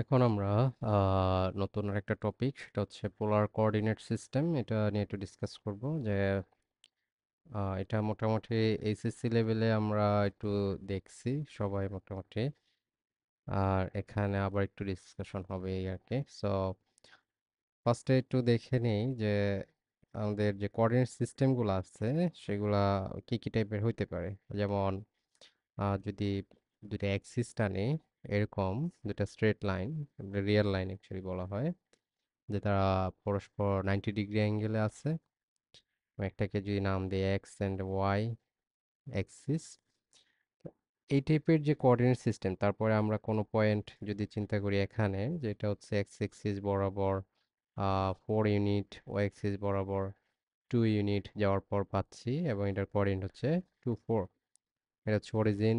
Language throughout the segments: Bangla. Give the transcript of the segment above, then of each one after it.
এখন আমরা নতুন আরেকটা টপিক, সেটা হচ্ছে পোলার কোঅর্ডিনেট সিস্টেম। এটা নিয়ে একটু ডিসকাস করব যে এটা মোটামুটি এইচএসসি লেভেলে আমরা একটু দেখছি সবাই মোটামুটি। আর এখানে আবার একটু ডিসকাশন হবে এই আর কি। সো ফার্স্টে একটু দেখে নেই যে আমাদের যে কোঅর্ডিনেট সিস্টেমগুলো আছে সেগুলা কি কি টাইপের হইতে পারে। যেমন যদি দুটো অ্যাক্সিস টানি, এরকম দুটা straight line, real line actually বলা হয়, যে তারা পরস্পর 90 ডিগ্রি অ্যাঙ্গেলে আছে। একটাকে যদি নাম দিই এক্স অ্যান্ড ওয়াই অ্যাক্সিস, এই টাইপের যে কোঅর্ডিনেট সিস্টেম। তারপরে আমরা কোনো পয়েন্ট যদি চিন্তা করি এখানে, যেটা হচ্ছে এক্স অ্যাক্সিস বরাবর 4 ইউনিট, ওয়াই অ্যাক্সিস বরাবর 2 ইউনিট যাওয়ার পর পাচ্ছি, এবং এটার কোঅর্ডিনেট হচ্ছে 2 4। এটা হচ্ছে অরিজিন,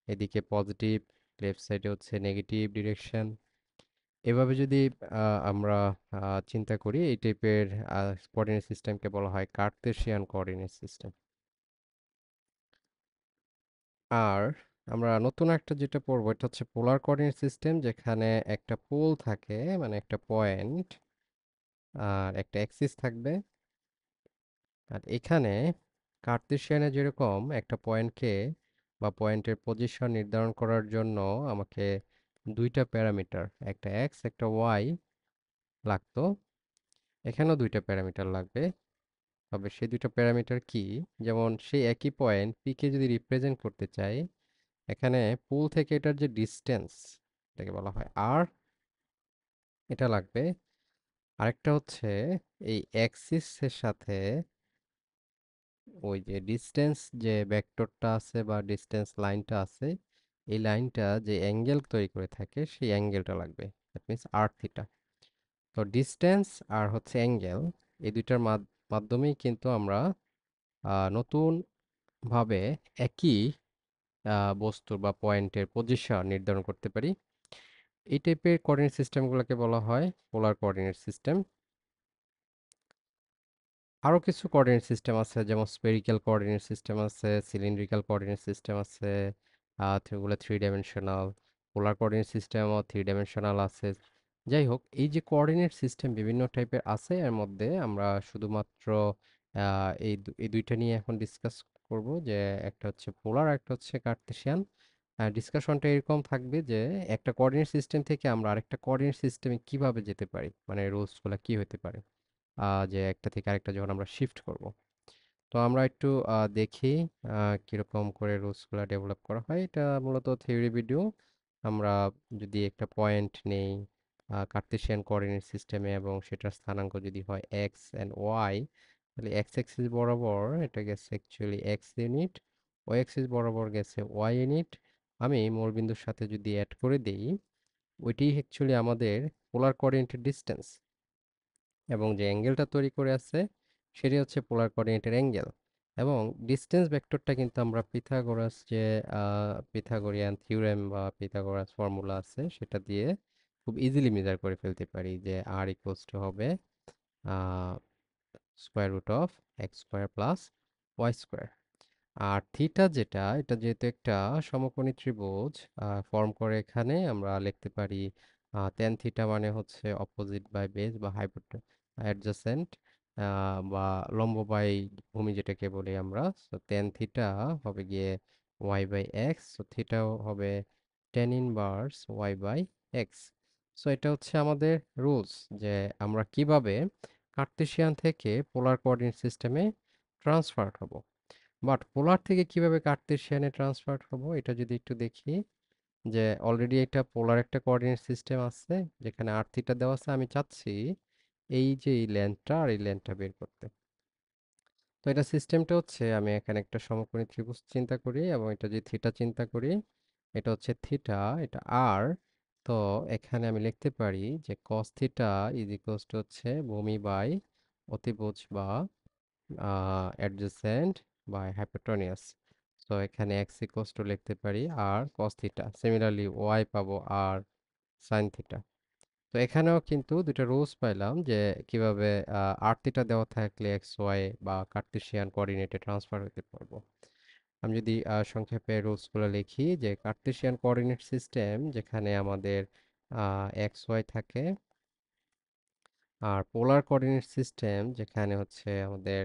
এদিকে পজিটিভ, লেফট সাইডে হচ্ছে নেগেটিভ ডিরেকশন। এভাবে যদি আমরা চিন্তা করি, এই টাইপের কোঅর্ডিনেট সিস্টেমকে বলা হয় কার্তেশিয়ান কোঅর্ডিনেট সিস্টেম। আর আমরা নতুন একটা যেটা পড়বো, এটা হচ্ছে পোলার কোঅর্ডিনেট সিস্টেম, যেখানে একটা পোল থাকে, মানে একটা পয়েন্ট আর একটা অ্যাক্সিস থাকবে। আর এখানে কার্তেশিয়ানে যেরকম একটা পয়েন্টকে বা পয়েন্টের পজিশন নির্ধারণ করার জন্য আমাকে দুইটা প্যারামিটার, একটা এক্স একটা ওয়াই লাগতো, এখানেও দুইটা প্যারামিটার লাগবে। তবে সেই দুইটা প্যারামিটার কি? যেমন সেই একই পয়েন্ট পি কে যদি রিপ্রেজেন্ট করতে চাই, এখানে পুল থেকে এটার যে ডিস্টেন্স, এটাকে বলা হয় আর, এটা লাগবে। আরেকটা হচ্ছে এই অ্যাক্সিসের সাথে ওই যে ডিস্টেন্স, যে ভেক্টরটা আছে বা ডিস্টেন্স লাইনটা আছে, এই লাইনটা যে অ্যাঙ্গেল তৈরি করে থাকে সেই অ্যাঙ্গেলটা লাগবে। That means r theta. তো ডিস্টেন্স আর হচ্ছে অ্যাঙ্গেল, এই দুইটার মাধ্যমেই কিন্তু আমরা নতুন ভাবে একই বস্তুর বা পয়েন্টের পজিশন নির্ধারণ করতে পারি। এই টাইপের কোঅর্ডিনেট সিস্টেমগুলোকে বলা হয় পোলার কোঅর্ডিনেট সিস্টেম। আরও কিছু কোঅর্ডিনেট সিস্টেম আছে, যেমন স্পেরিক্যাল কোঅর্ডিনেট সিস্টেম আছে, সিলিন্ড্রিক্যাল কোঅর্ডিনেট সিস্টেম আছে, ওগুলো 3 ডাইমেনশনাল। পোলার কোঅর্ডিনেট সিস্টেমও 3 ডাইমেনশনাল আছে। যাই হোক, এই যে কোঅর্ডিনেট সিস্টেম বিভিন্ন টাইপের আছে, এর মধ্যে আমরা শুধুমাত্র এই দুইটা নিয়ে এখন ডিসকাস করব, যে একটা হচ্ছে পোলার, একটা হচ্ছে কার্তেশিয়ান। ডিসকাশনটা এরকম থাকবে যে একটা কোঅর্ডিনেট সিস্টেম থেকে আমরা আরেকটা কোঅর্ডিনেট সিস্টেমে কিভাবে যেতে পারি, মানে রুলসগুলো কি হতে পারে যে একটা থেকে আরেকটা যখন আমরা শিফট করব। তো আমরা একটু দেখি কিরকম করে রুলসগুলো ডেভেলপ করা হয়। এটা মূলত থিওরি ভিডিও। আমরা যদি একটা পয়েন্ট নেই কার্তেশিয়ান কোঅর্ডিনেট সিস্টেমে, এবং সেটার স্থানাঙ্ক যদি হয় এক্স অ্যান্ড ওয়াই, তাহলে এক্স অ্যাক্সিস বরাবর এটা গেছে actually x unit, y axis বরাবর গেছে ওয়াই ইউনিট। আমি মূলবিন্দুর সাথে যদি অ্যাড করে দেই, ওইটি অ্যাকচুয়ালি আমাদের পোলার কোঅর্ডিনেটের ডিস্টেন্স, এবং যে অ্যাঙ্গেলটা তৈরি করে আছে সেটি হচ্ছে পোলার কোঅর্ডিনেটের অ্যাঙ্গেল। এবং ডিস্টেন্স ভেক্টরটা কিন্তু আমরা পিথাগোরাস যে পিথাগোরিয়ান থিওরেম বা পিথাগোরাস ফর্মুলা আছে সেটা দিয়ে খুব ইজিলি মেজার করে ফেলতে পারি, যে আর ইকুয়ালস টু হবে square root of x square plus y square. আর থিটা যেটা, এটা যেহেতু একটা সমকোণী ত্রিভুজ ফর্ম করে, এখানে আমরা লিখতে পারি ট্যান থিটা মানে হচ্ছে অপোজিট বাই বেস বা অ্যাডজাসেন্ট, বা লম্ব বাই ভূমি যেটাকে বলি আমরা। সো ট্যান থিটা হবে গিয়ে ওয়াই বাই এক্স, সো থিটাও হবে tan inverse y by x. So এটা হচ্ছে আমাদের রুলস, যে আমরা কিভাবে কার্তেশিয়ান থেকে পোলার কোঅর্ডিনেট সিস্টেমে ট্রান্সফার হব। বাট পোলার থেকে কিভাবে কার্তেশিয়ানে ট্রান্সফার হব, এটা যদি একটু দেখি, যে অলরেডি একটা পোলার একটা কোঅর্ডিনেট সিস্টেম আছে যেখানে আর থিটা দেওয়া আছে, আমি চাচ্ছি এই যে এই লেন্থটা আর এই লেন্থটা বের করতে। তো এটা সিস্টেমটা হচ্ছে, আমি এখানে একটা সমকোণী ত্রিভুজ চিন্তা করি, এবং এটা যদি থিটা চিন্তা করি, এটা হচ্ছে থিটা, এটা আর। তো এখানে আমি লিখতে পারি যে cos theta is equals to হচ্ছে ভূমি বাই অতিভুজ বা অ্যাডজেসেন্ট বাই হাইপোটেনিয়াস। সো এখানে এক্স ইকুয়ালস টু লিখতে পারি আর cos থিটা, সিমিলারলি ওয়াই পাবো আর sin থিটা। তো এখানেও কিন্তু দুটো রুলস পাইলাম, যে কিভাবে আর থিটা দেওয়া থাকলে এক্স ওয়াই বা কার্তেশিয়ান কোঅর্ডিনেটে ট্রান্সফার হতে পারবো। আমি যদি সংক্ষেপে রুলসগুলো লিখি, যে কার্তেশিয়ান কোঅর্ডিনেট সিস্টেম যেখানে আমাদের এক্স ওয়াই থাকে। আর পোলার কোঅর্ডিনেট সিস্টেম যেখানে হচ্ছে আমাদের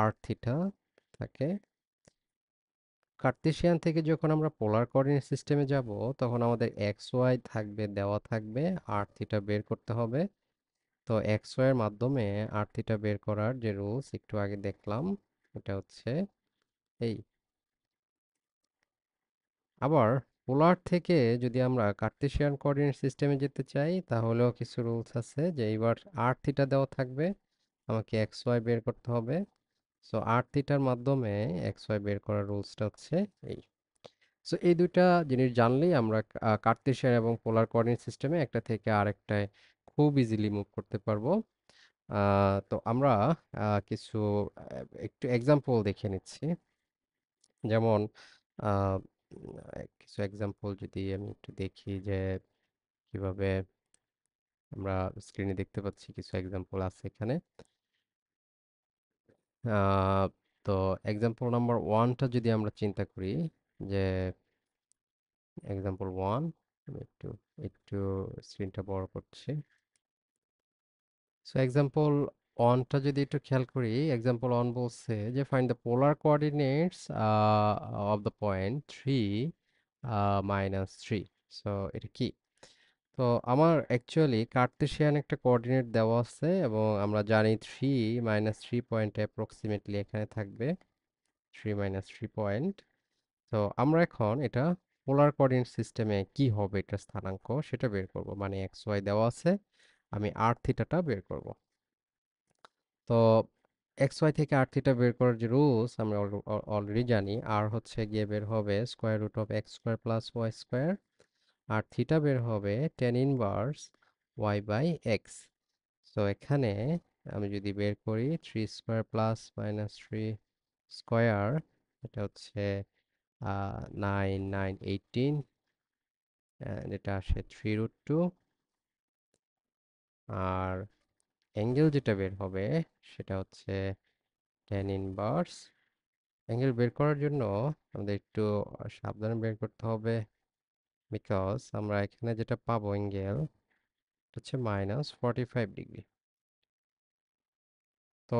আর থিটা থাকে। কার্তেশিয়ান থেকে যখন আমরা পোলার কোঅর্ডিনেট সিস্টেমে যাব, তখন আমাদের এক্স ওয়াই থাকবে, দেওয়া থাকবে, আর থিটা বের করতে হবে। তো এক্স ওয়াই এর মাধ্যমে আর থিটা বের করার যে রুলস একটু আগে দেখলাম, এটা হচ্ছে এই। আবার পোলার থেকে যদি আমরা কার্তেশিয়ান কোঅর্ডিনেট সিস্টেমে যেতে চাই, তাহলেও কিছু রুলস আছে যে এইবার আর থিটা দেওয়া থাকবে, আমাকে এক্স ওয়াই বের করতে হবে। সো আর থিটার মাধ্যমে এক্স ওয়াই বের করার রুলসটা হচ্ছে এই। সো এই দুইটা জিনিস জানলেই আমরা কার্তেশিয়ান এবং পোলার কোঅর্ডিনেট সিস্টেমে একটা থেকে আরেকটায় খুব ইজিলি মুভ করতে পারবো। তো আমরা কিছু একটু এক্সাম্পল দেখে নিচ্ছি। যেমন আহ, কিছু এক্সাম্পল যদি আমি একটু দেখি যে কিভাবে আমরা স্ক্রিনে দেখতে পাচ্ছি, কিছু এক্সাম্পল আছে এখানে। আহ, তো এক্সাম্পল নাম্বার ওয়ানটা যদি আমরা চিন্তা করি, যে এক্সাম্পল ওয়ান, আমি একটু একটু স্ক্রিনটা বড় করছি। সো এক্সাম্পল ওয়ানটা যদি একটু খেয়াল করি, এক্সাম্পল ওয়ান বলছে যে find the polar coordinates of the point 3 -3। So এটা কি? তো আমার অ্যাকচুয়ালি কার্তেশিয়ান একটা কোঅর্ডিনেট দেওয়া আছে, এবং আমরা জানি 3 - 3 পয়েন্ট অ্যাপ্রক্সিমেটলি এখানে থাকবে, 3 - 3 পয়েন্ট। তো আমরা এখন এটা পোলার কোঅর্ডিনেট সিস্টেমে কি হবে এটা স্থানাঙ্ক, সেটা বের করব। মানে এক্স ওয়াই দেওয়া আছে, আমি আর থিটাটা বের করব। তো এক্স ওয়াই থেকে আর থিটা বের করার যে রুলস আমরা অলরেডি জানি। আর হচ্ছে গিয়ে বের হবে square root of x square plus y square, আর থিটা বের হবে tan inverse y by x. তো এখানে আমি যদি বের করি 3² প্লাস মাইনাস 3 স্কোয়ার, এটা হচ্ছে 9 9 18, যেটা আসে 3√2। আর অ্যাঙ্গেল যেটা বের হবে সেটা হচ্ছে টেন ইনভার্স। অ্যাঙ্গেল বের করার জন্য আমাদের একটু সাবধানে বের করতে হবে, বিকজ আমরা এখানে যেটা পাবো অ্যাঙ্গেল হচ্ছে -45 ডিগ্রি। তো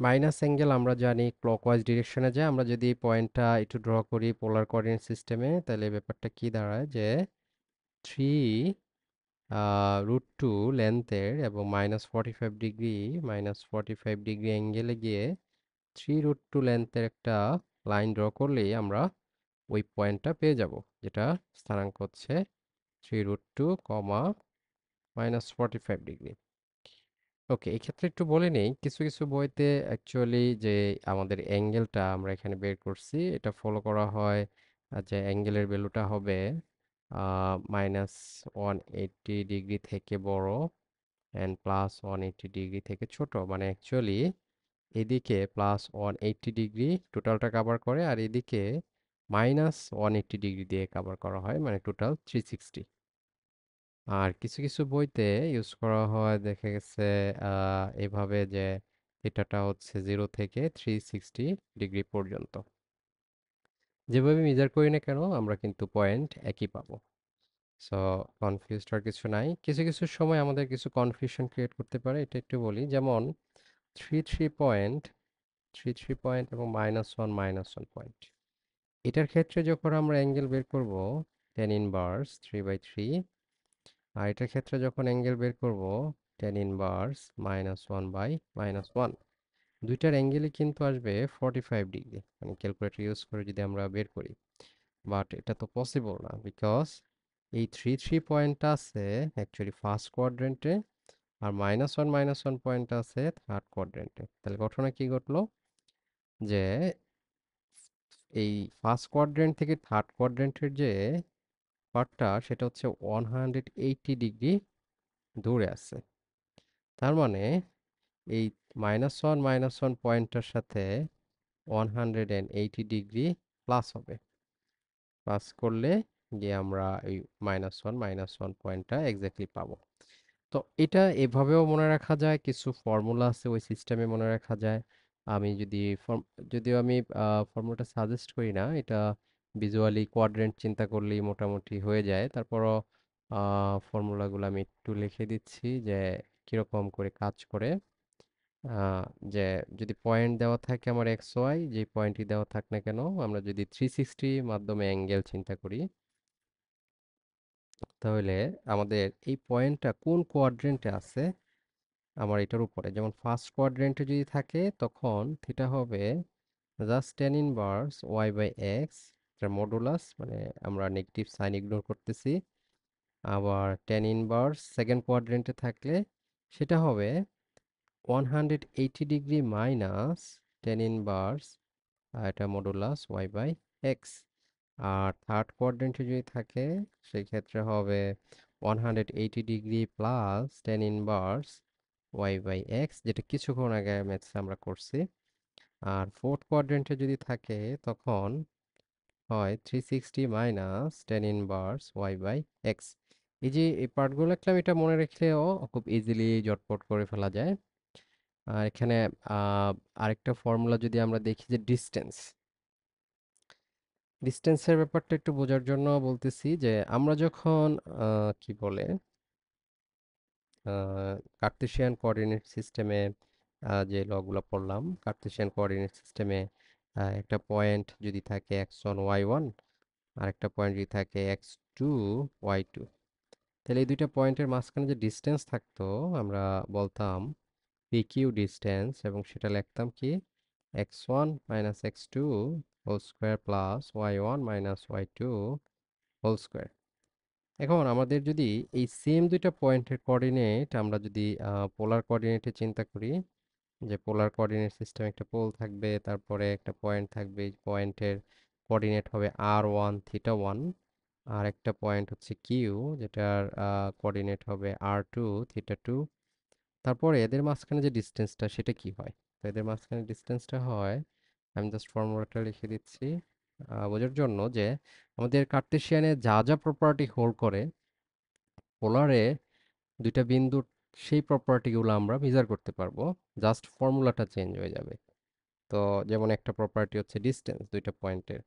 মাইনাস অ্যাঙ্গেল আমরা জানি ক্লকওয়াইজ ডিরেকশনে যায়। আমরা যদি পয়েন্টটা একটু ড্র করি পোলার কোঅর্ডিনেট সিস্টেমে, তাহলে ব্যাপারটা কি দাঁড়ায় যে 3√2 লেন্থের এবং -45 ডিগ্রি অ্যাঙ্গেলে গিয়ে 3√2 লেন্থের একটা লাইন ড্র করলেই আমরা ওই পয়েন্টটা পেয়ে যাব, যেটা স্থানাঙ্ক হচ্ছে 3√2, -45 ডিগ্রি। ওকে, এক্ষেত্রে একটু বলে নেই, কিছু কিছু বইতে অ্যাকচুয়ালি যে আমাদের অ্যাঙ্গেলটা আমরা এখানে বের করছি, এটা ফলো করা হয় যে অ্যাঙ্গেলের ভ্যালুটা হবে -180 ডিগ্রি থেকে বড় অ্যান্ড +180 ডিগ্রি থেকে ছোট। মানে অ্যাকচুয়ালি এদিকে +180 ডিগ্রি টোটালটা কাভার করে, আর এদিকে -180 ডিগ্রি দিয়ে কাভার করা হয়, মানে টোটাল 360। আর কিছু কিছু বইতে ইউজ করা হয়, দেখা গেছে এভাবে যে থিটাটা হচ্ছে 0 থেকে 360 ডিগ্রি পর্যন্ত। যেভাবে মেজার করি না কেন আমরা কিন্তু পয়েন্ট একই পাবো। সো কনফিউজড আর কিছু নাই। কিছু কিছু সময় আমাদের কিছু কনফিউশন ক্রিয়েট করতে পারে, এটা একটু বলি। যেমন 3 3 পয়েন্ট এবং -1 - 1 পয়েন্ট, এটার ক্ষেত্রে যখন আমরা অ্যাঙ্গেল বের করব টেন ইনভার্স 3/3, আর এটার ক্ষেত্রে যখন অ্যাঙ্গেল বের করব টেন ইনভার্স -1/-1, দুইটার অ্যাঙ্গেলই কিন্তু আসবে 45 ডিগ্রি, মানে ক্যালকুলেটর ইউজ করে যদি আমরা বের করি। বাট এটা তো পসিবল না, বিকজ এই 3 3 পয়েন্টটা আছে অ্যাকচুয়ালি ফার্স্ট কোয়াড্রেন্টে, আর -1 - 1 পয়েন্ট আছে থার্ড কোয়াড্রেন্টে। তাহলে ঘটনা কি ঘটলো, যে এই ফার্স্ট কোয়াড্রেন্ট থেকে থার্ড কোয়াড্রেন্টের যে পার্টটা, সেটা হচ্ছে 180 ডিগ্রি দূরে আছে। তার মানে এই -1 - 1 পয়েন্টটার সাথে 180 ডিগ্রি প্লাস হবে। প্লাস করলে গিয়ে আমরা এই -1 - 1 পয়েন্টটা এক্স্যাক্টলি পাবো। তো এটা এভাবেও মনে রাখা যায়, কিছু ফর্মুলা আছে ওই সিস্টেমে মনে রাখা যায়। আমি যদি যদিও আমি ফর্মুলাটা সাজেস্ট করি না, এটা ভিজুয়ালি কোয়াড্রেন্ট চিন্তা করলেই মোটামুটি হয়ে যায়। তারপরও ফর্মুলাগুলো আমি একটু লিখে দিচ্ছি যে কিরকম করে কাজ করে। আহ, যে যদি পয়েন্ট দেওয়া থাকে আমার এক্স ওয়াই, যে পয়েন্টই দেওয়া থাক না কেন, আমরা যদি 360 মাধ্যমে অ্যাঙ্গেল চিন্তা করি, তাহলে আমাদের এই পয়েন্টটা কোন কোয়াড্রেন্টে আছে, আমার এটার উপরে যেমন ফার্স্ট কোয়াড্রেন্টে যদি থাকে তখন থিটা হবে just tan inverse y by x, এটার মডুলাস, মানে আমরা নেগেটিভ সাইন ইগনোর করতেছি। আবার টেন ইনভার্স সেকেন্ড কোয়াড্রেন্টে থাকলে সেটা হবে 180 ডিগ্রি মাইনাস টেন ইনভার্স, এটা মডুলাস ওয়াই বাই এক্স। আর থার্ড কোয়াড্রেন্টে যদি থাকে সেই ক্ষেত্রে হবে 180 degree plus tan inverse y by x, যেটা কিছুক্ষণ আগে ম্যাথস আমরা করছি। আর ফোর্থ কোয়াড্রেন্টে যদি থাকে তখন হয় 360 minus tan inverse y by x. এই যে এই পার্টগুলো লিখলাম, এটা মনে রাখলেও খুব ইজিলি জটপট করে ফেলা যায়। আর এখানে আরেকটা ফর্মুলা যদি আমরা দেখি যে ডিস্টেন্স, ডিস্টেন্সের ব্যাপারটা একটু বোঝার জন্য বলতেছি যে আমরা যখন কি বলে কার্তেশিয়ান কোঅর্ডিনেট সিস্টেমে যে লগুলো পড়লাম, কার্তেশিয়ান কোঅর্ডিনেট সিস্টেমে একটা পয়েন্ট যদি থাকে x1 y1, আর একটা পয়েন্ট যদি থাকে x2 y2, তাহলে এই দুইটা পয়েন্টের মাঝখানে যে ডিস্টেন্স থাকতো আমরা বলতাম পিকিউ ডিস্টেন্স, এবং সেটা লিখতাম কি x1 minus x2 whole square plus y1 minus y2 whole square. এখন আমাদের যদি এই সেম দুইটা পয়েন্টের কোঅর্ডিনেট আমরা যদি পোলার কোঅর্ডিনেটে চিন্তা করি, যে পোলার কোঅর্ডিনেট সিস্টেম একটা পোল থাকবে, তারপরে একটা পয়েন্ট থাকবে, এই পয়েন্টের কোঅর্ডিনেট হবে r1 θ1, আর একটা পয়েন্ট হচ্ছে কিউ, যেটার কোঅর্ডিনেট হবে r2 θ2। তারপরে এদের মাঝখানে যে ডিস্টেন্সটা সেটা কি হয়? তো এদের মাঝখানে ডিস্টেন্সটা হয়, আমি জাস্ট ফর্মুলাটা লিখে দিচ্ছি বোঝার জন্য, যে আমাদের কার্টেশিয়ানে যা যা প্রপার্টি হোল্ড করে পোলারে দুইটা বিন্দুর সেই প্রপার্টিগুলো আমরা মেজার করতে পারবো, জাস্ট ফর্মুলাটা চেঞ্জ হয়ে যাবে। তো যেমন একটা প্রপার্টি হচ্ছে ডিস্টেন্স দুইটা পয়েন্টের,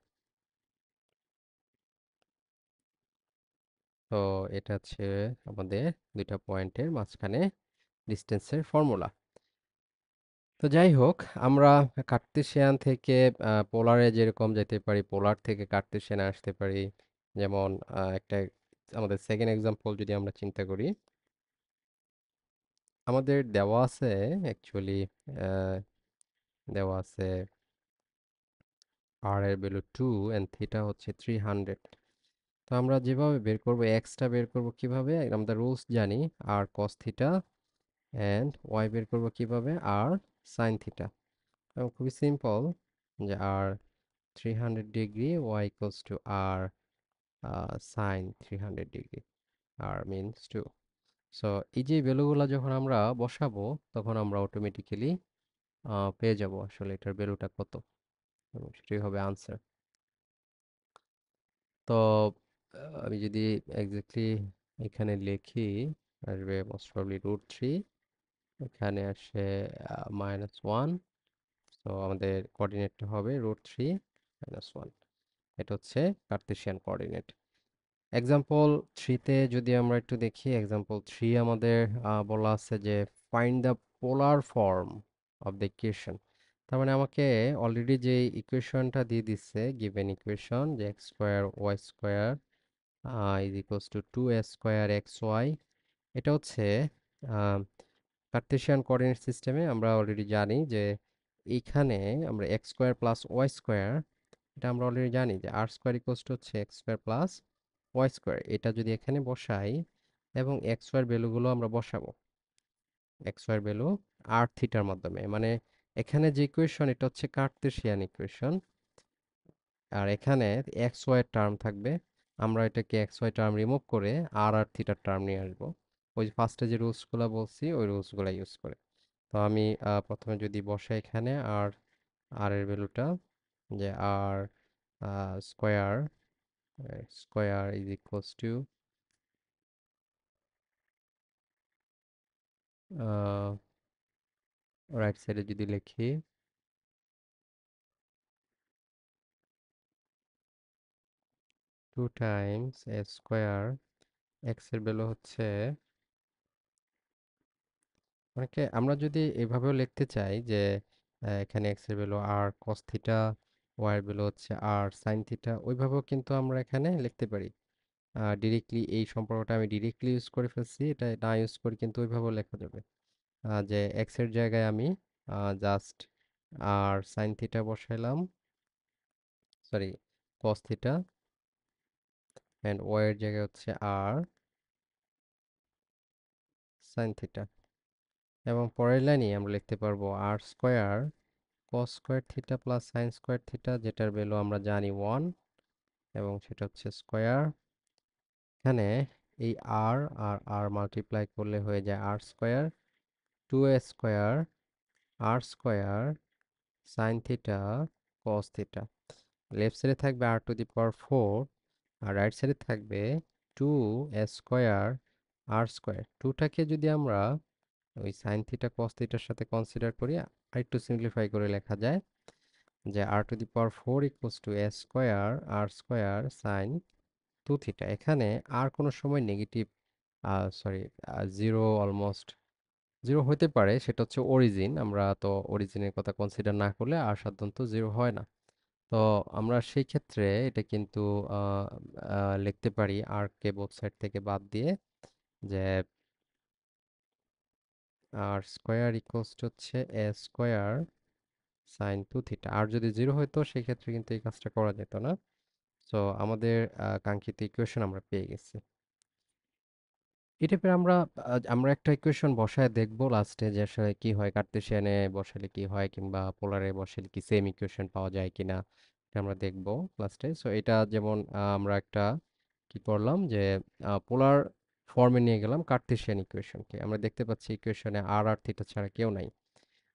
তো এটা হচ্ছে আমাদের দুইটা পয়েন্টের মাঝখানে ডিস্টেন্সের ফর্মুলা। তো যাই হোক, আমরা কার্তেশিয়ান থেকে পোলারে যেরকম যেতে পারি, পোলার থেকে কার্তেশিয়ানে আসতে পারি। যেমন একটা আমাদের সেকেন্ড এক্সাম্পল যদি আমরা চিন্তা করি, আমাদের দেওয়া আছে অ্যাকচুয়ালি দেওয়া আছে আর এর ভ্যালু 2 এন্ড থিটা হচ্ছে 300। তো আমরা যেভাবে বের করব এক্সটা বের করব কিভাবে, আমরা রুলস জানি, আর কস থিটা, এন্ড ওয়াই বের করব কিভাবে, আর সাইন থিটা। এবং খুবই সিম্পল, যে r 300 degree y equals to r sine 300 degree, r means 2। So এই যে ভ্যালুগুলো যখন আমরা বসাবো তখন আমরা অটোমেটিক্যালি পেয়ে যাব আসলে এটার ভ্যালুটা কত, এবং সেটাই হবে আনসার। তো আমি যদি এক্স্যাক্টলি এখানে লিখি, আসবে মোস্ট প্রবাবলি √3, এখানে আসে -1। তো আমাদের কোঅর্ডিনেটটা হবে √3 - 1। এটা হচ্ছে কার্তেশিয়ান কোঅর্ডিনেট। এক্সাম্পল 3তে যদি আমরা একটু দেখি, এক্সাম্পল 3 আমাদের বলা আছে যে find the polar form of the equation. তার মানে আমাকে অলরেডি যে ইকুয়েশনটা দিয়ে দিচ্ছে, গিভেন ইকুয়েশন, যে x square y square is equals to 2a² xy, এটা হচ্ছে কার্তেশিয়ান কোঅর্ডিনেট সিস্টেমে আমরা অলরেডি জানি যে এইখানে আমরা x square plus y square, এটা আমরা অলরেডি জানি যে আর স্কোয়ার ইকুয়ালস টু হচ্ছে x square plus y square. এটা যদি এখানে বসাই এবং এক্স ওয়াই ভ্যালুগুলো আমরা বসাবো, এক্স ওয়াই ভ্যালু আর থিটার মাধ্যমে, মানে এখানে যে ইকুয়েশন এটা হচ্ছে কার্তেশিয়ান ইকুয়েশন, আর এখানে এক্স ওয়াই টার্ম থাকবে, আমরা এটাকে এক্স ওয়াই টার্ম রিমুভ করে আর আর থিটার টার্ম নিয়ে আসবো, ওই ফার্স্টে যে রুলসগুলো বলছি ওই রুলসগুলো ইউজ করে। তো আমি প্রথমে যদি বসাই এখানে আর আর এর ভ্যালুটা, যে r square square is equals to right সাইডে যদি লিখি 2 টাইমস এ স্কোয়ার এক্স এর ভ্যালু হচ্ছে, অনেকে আমরা যদি এভাবেও লিখতে চাই যে এখানে এক্স এর ভ্যালু আর কস থিটা, ওয়াই এর ভ্যালু হচ্ছে আর সাইন থিটা, ওইভাবেও কিন্তু আমরা এখানে লিখতে পারি। ডিরেক্টলি এই সম্পর্কটা আমি ডিরেক্টলি ইউজ করে ফেলছি, এটা না ইউজ করে কিন্তু ওইভাবেও লেখা যাবে। যে এক্স এর জায়গায় আমি জাস্ট আর সাইন থিটা বসাইলাম, sorry cos theta, and y এর জায়গায় হচ্ছে আর সাইন থিটা। এবং পরের লাইনে আমরা লিখতে পারবো r square cos square theta plus sine square theta, যেটার ভ্যালু আমরা জানি 1, এবং সেটা হচ্ছে স্কোয়ার। এখানে এই আর আর আর মাল্টিপ্লাই করলে হয়ে যায় r square, 2a square r square sine theta cos theta. Left সাইডে থাকবে আর to the power 4, R right সাইডে থাকবে 2a স্কোয়ার আর স্কোয়ার। 2টাকে যদি আমরা ওই সাইন থিটা কস থিটার সাথে কনসিডার করি, আরেকটু সিম্পলিফাই করে লেখা যায় যে r to the power 4 equals to a square r square sine 2 theta. এখানে আর কোনো সময় negative, sorry, zero, almost zero হতে পারে, সেটা হচ্ছে অরিজিন। আমরা তো অরিজিনের কথা কনসিডার না করলে আর সাধারণত জিরো হয় না। তো আমরা সেই ক্ষেত্রে এটা কিন্তু আহ, লিখতে পারি আর কে বোথ সাইড থেকে বাদ দিয়ে, যে আর স্কোয়ার ইকুয়ালস টু হচ্ছে এ স্কোয়ার সাইন 2 থিটা। আর যদি জিরো হতো সেক্ষেত্রে কিন্তু এই কাজটা করা যেত না। সো আমাদের কাঙ্ক্ষিত ইকুয়েশন আমরা পেয়ে গেছি। এই টাইপের আমরা একটা ইকুয়েশন বসায় দেখবো লাস্টে যে আসলে কি হয়, কার্তেশিয়ানে বসালে কি হয় কিংবা পোলারে বসালে কি সেম ইকুয়েশন পাওয়া যায় কিনা, এটা আমরা দেখবো লাস্টে। সো এটা যেমন আমরা একটা কি করলাম যে পোলার ফর্মে নিয়ে গেলাম কার্তেশিয়ান ইকুয়েশনকে। আমরা দেখতে পাচ্ছি ইকুয়েশনে আর আর থিটা ছাড়া কেউ নাই।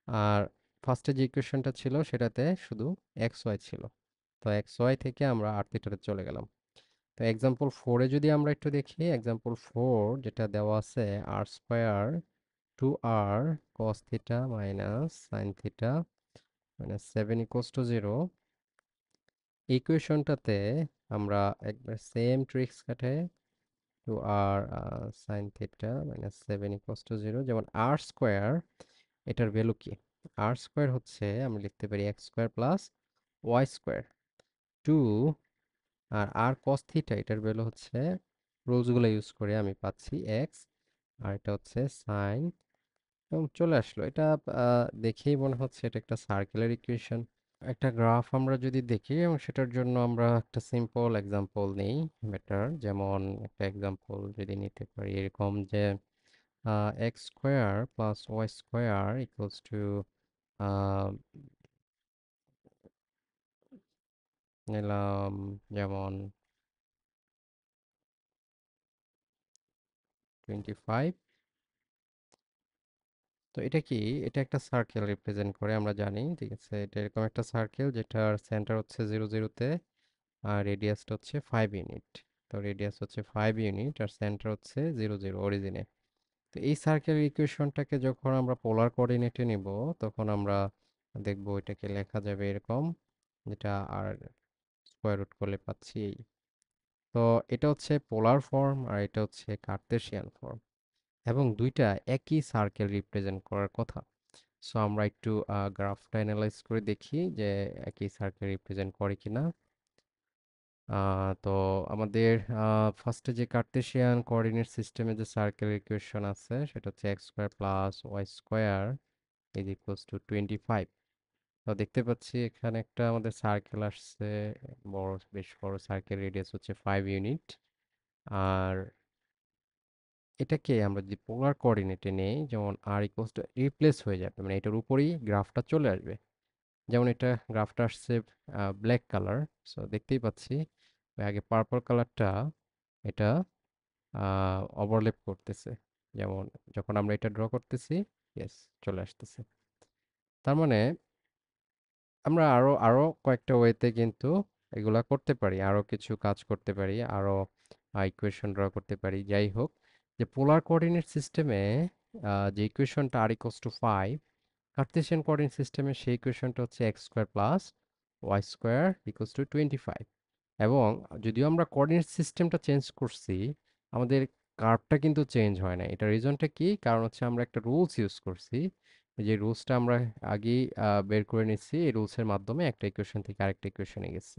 আর ফার্স্টে যে ইকুয়েশনটা ছিল সেটাতে শুধু এক্স ওয়াই ছিল। তো এক্স ওয়াই থেকে আমরা আর থিটাতে চলে গেলাম। তো এক্সাম্পল 4-এ যদি আমরা একটু দেখি, এক্সাম্পল 4 যেটা দেওয়া আছে, r square 2r cos theta minus sine theta minus 7 equals to 0। ইকুয়েশনটাতে আমরা একবার সেম ট্রিক্স খাটে, 2r sine theta minus 7 equals to 0, যেমন আর স্কোয়ার, এটার ভ্যালু কি? আর স্কোয়ার হচ্ছে আমি লিখতে পারি x square plus y square, 2, আর আর কস থিটা এটার ভ্যালু হচ্ছে, রুলসগুলো ইউজ করে আমি পাচ্ছি এক্স, আর এটা হচ্ছে সাইন, এবং চলে আসলো। এটা দেখেই মনে হচ্ছে এটা একটা সার্কেলের ইকুয়েশন। একটা গ্রাফ আমরা যদি দেখি, এবং সেটার জন্য আমরা একটা সিম্পল এক্সাম্পল নেই বেটার। যেমন একটা এক্সাম্পল যদি নিতে পারি এরকম যে x square plus y square equals to নিলাম যেমন 25। তো এটা কি? এটা একটা সার্কেল রিপ্রেজেন্ট করে আমরা জানি, ঠিক আছে? এটা এরকম একটা সার্কেল যেটার সেন্টার হচ্ছে 0 0-তে, আর রেডিয়াসটা হচ্ছে 5 ইউনিট। তো রেডিয়াস হচ্ছে 5 ইউনিট আর সেন্টার হচ্ছে 0 0 অরিজিনে। তো এই সার্কেল ইকুয়েশনটাকে যখন আমরা পোলার কোঅর্ডিনেটে নিব, তখন আমরা দেখব এটাকে লেখা যাবে এরকম, যেটা আর স্কোয়ার রুট করলে পাচ্ছি এই। তো এটা হচ্ছে পোলার ফর্ম আর এটা হচ্ছে কার্তেশিয়ান ফর্ম, এবং দুইটা একই সার্কেল রিপ্রেজেন্ট করার কথা। সো আমরা একটু গ্রাফটা অ্যানালাইজ করে দেখি যে একই সার্কেল রিপ্রেজেন্ট করে কিনা। তো আমাদের ফার্স্টে যে কার্তেশিয়ান কোঅর্ডিনেট সিস্টেমে যে সার্কেল ইকুয়েশন আছে সেটা হচ্ছে x square plus y square is equals to 25। তো দেখতে পাচ্ছি এখানে একটা আমাদের সার্কেল আসছে, বড়, বেশ বড় সার্কেল, রেডিয়াস হচ্ছে 5 ইউনিট। আর এটাকে আমরা যদি পোলার কোঅর্ডিনেটে নেই, যেমন আর ইকুয়ালস টু রিপ্লেস হয়ে যাবে, মানে এটার উপরেই গ্রাফটা চলে আসবে। যেমন এটা গ্রাফটা আসছে ব্ল্যাক কালার, সো দেখতেই পাচ্ছি ওই আগে পার্পল কালারটা এটা ওভারল্যাপ করতেছে। যেমন যখন আমরা এটা ড্র করতেছি, ইয়েস, চলে আসতেছে। তার মানে আমরা আরো আরো কয়েকটা ওয়েতে কিন্তু এগুলা করতে পারি, আরো কিছু কাজ করতে পারি, আরো ইকুয়েশন ড্র করতে পারি। যাই হোক, যে পোলার কোঅর্ডিনেট সিস্টেমে যে ইকুয়েশনটা r equals to 5, Cartesian coordinate সিস্টেমে সেই ইকুয়েশনটা হচ্ছে x square plus y square equals to 25। এবং যদিও আমরা কোঅর্ডিনেট সিস্টেমটা চেঞ্জ করছি, আমাদের কার্ভটা কিন্তু চেঞ্জ হয় না। এটার রিজনটা কি? কারণ হচ্ছে আমরা একটা রুলস ইউজ করছি। যে রুলসটা আমরা আগেই বের করে নিচ্ছি। এই রুলসের মাধ্যমে একটা ইকুয়েশন থেকে আরেকটা ইকুয়েশনে গেছি।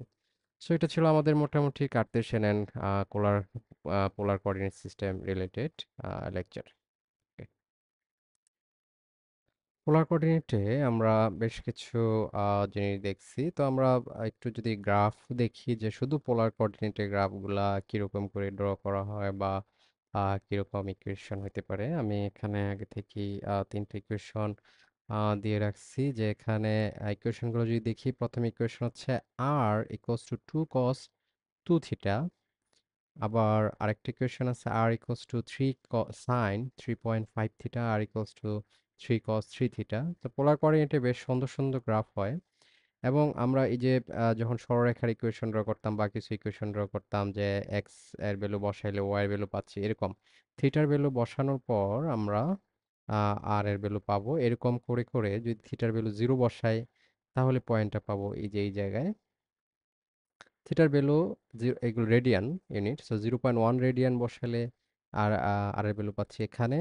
সো এটা ছিল আমাদের মোটামুটি Cartesian and polar coordinate system related lecture. Polar কোঅর্ডিনেটে আমরা বেশ কিছু জিনিস দেখছি। তো আমরা একটু যদি গ্রাফ দেখি যে শুধু পোলার কোঅর্ডিনেটের গ্রাফগুলা কিরকম করে ড্র করা হয় বা কিরকম ইকুয়েশন হতে পারে। আমি এখানে আগে থেকেই ৩ টে ইকুয়েশন দিয়ে রাখছি, যে এখানে ইকুয়েশনগুলো যদি দেখি, প্রথম ইকুয়েশন হচ্ছে r equals to 2 cos 2 theta. আবার আরেকটা ইকুয়েশন আছে r equals to 3 sin 3.5 theta, r equals to 3 cos 3 theta. তো পোলার কোঅর্ডিনেটে বেশ সুন্দর সুন্দর গ্রাফ হয়। এবং আমরা এই যে যখন সরলরেখার ইকুয়েশন ড্র করতাম বা কিছু ইকুয়েশন ড্র করতাম, যে এক্স এর ভ্যালু বসাইলে ওয়াই এর ভ্যালু পাচ্ছি এরকম, থিটার ভ্যালু বসানোর পর আমরা আর এর ভ্যালু পাবো। এরকম করে করে যদি থিটার ভ্যালু 0 বসাই, তাহলে পয়েন্টটা পাবো এই যে এই জায়গায়। থিটার ভ্যালু এগুলো রেডিয়ান ইউনিট, সো 0.1 রেডিয়ান বসালে আর এর ভ্যালু পাচ্ছি এখানে।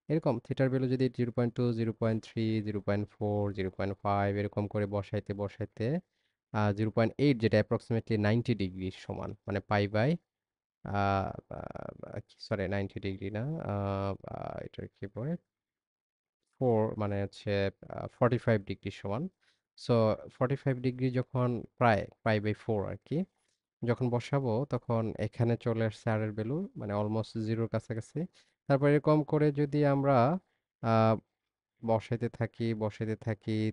এরকম থিটার ভ্যালু যদি 0.2, 0.3, 0.4, 0.5 এরকম করে বসাইতে বসাইতে 0.8, যেটা অ্যাপ্রক্সিমেটলি 90 ডিগ্রি সমান, মানে পাই বাই সরি 90 ডিগ্রি না, এটা কি বলে মানে হচ্ছে 45 ডিগ্রি সমান। সো 45 ডিগ্রি যখন প্রায় পাই বাই 4 আর কি যখন বসাবো, তখন এখানে চলে আসছে আর এর ভ্যালু, মানে অলমোস্ট জিরোর কাছাকাছি। তারপর এরকম করে যদি আমরা আহ, বসাইতে থাকি,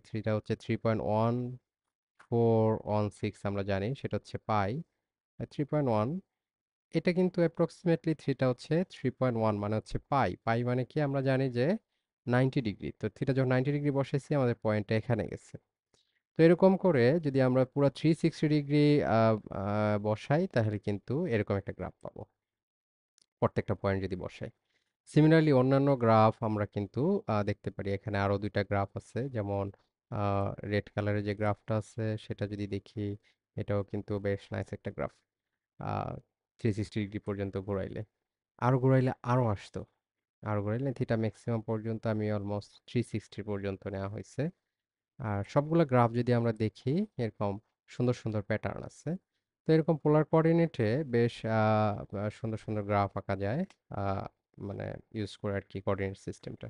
থ্রিটা হচ্ছে 3.1416 আমরা জানি, সেটা হচ্ছে পাই 3.1। এটা কিন্তু অ্যাপ্রক্সিমেটলি থ্রিটা হচ্ছে 3.1, মানে হচ্ছে পাই। পাই মানে কি আমরা জানি যে 90 ডিগ্রি। তো থ্রিটা যখন 90 ডিগ্রি বসাইছি, আমাদের পয়েন্টটা এখানে গেছে। তো এরকম করে যদি আমরা পুরো 360 ডিগ্রি বসাই, তাহলে কিন্তু এরকম একটা গ্রাফ পাবো প্রত্যেকটা পয়েন্ট যদি বসাই। সিমিলারলি অন্যান্য গ্রাফ আমরা কিন্তু দেখতে পারি। এখানে আরো 2টা গ্রাফ আছে, যেমন রেড কালারের যে গ্রাফটা আছে সেটা যদি দেখি, এটাও কিন্তু বেশ নাইস একটা গ্রাফ। 360 ডিগ্রি পর্যন্ত ঘোরাইলে, আরো ঘোরাইলে আরো আসতো। আরো ঘোরাইলে থিটা ম্যাক্সিমাম পর্যন্ত আমি অলমোস্ট 360 পর্যন্ত নেওয়া হয়েছে। আর সবগুলো গ্রাফ যদি আমরা দেখি, এরকম সুন্দর সুন্দর প্যাটার্ন আছে। তো এরকম পোলার কোঅর্ডিনেটে বেশ সুন্দর সুন্দর গ্রাফ আঁকা যায়, আহ, মানে ইউজ করে আর কি কোঅর্ডিনেট সিস্টেমটা।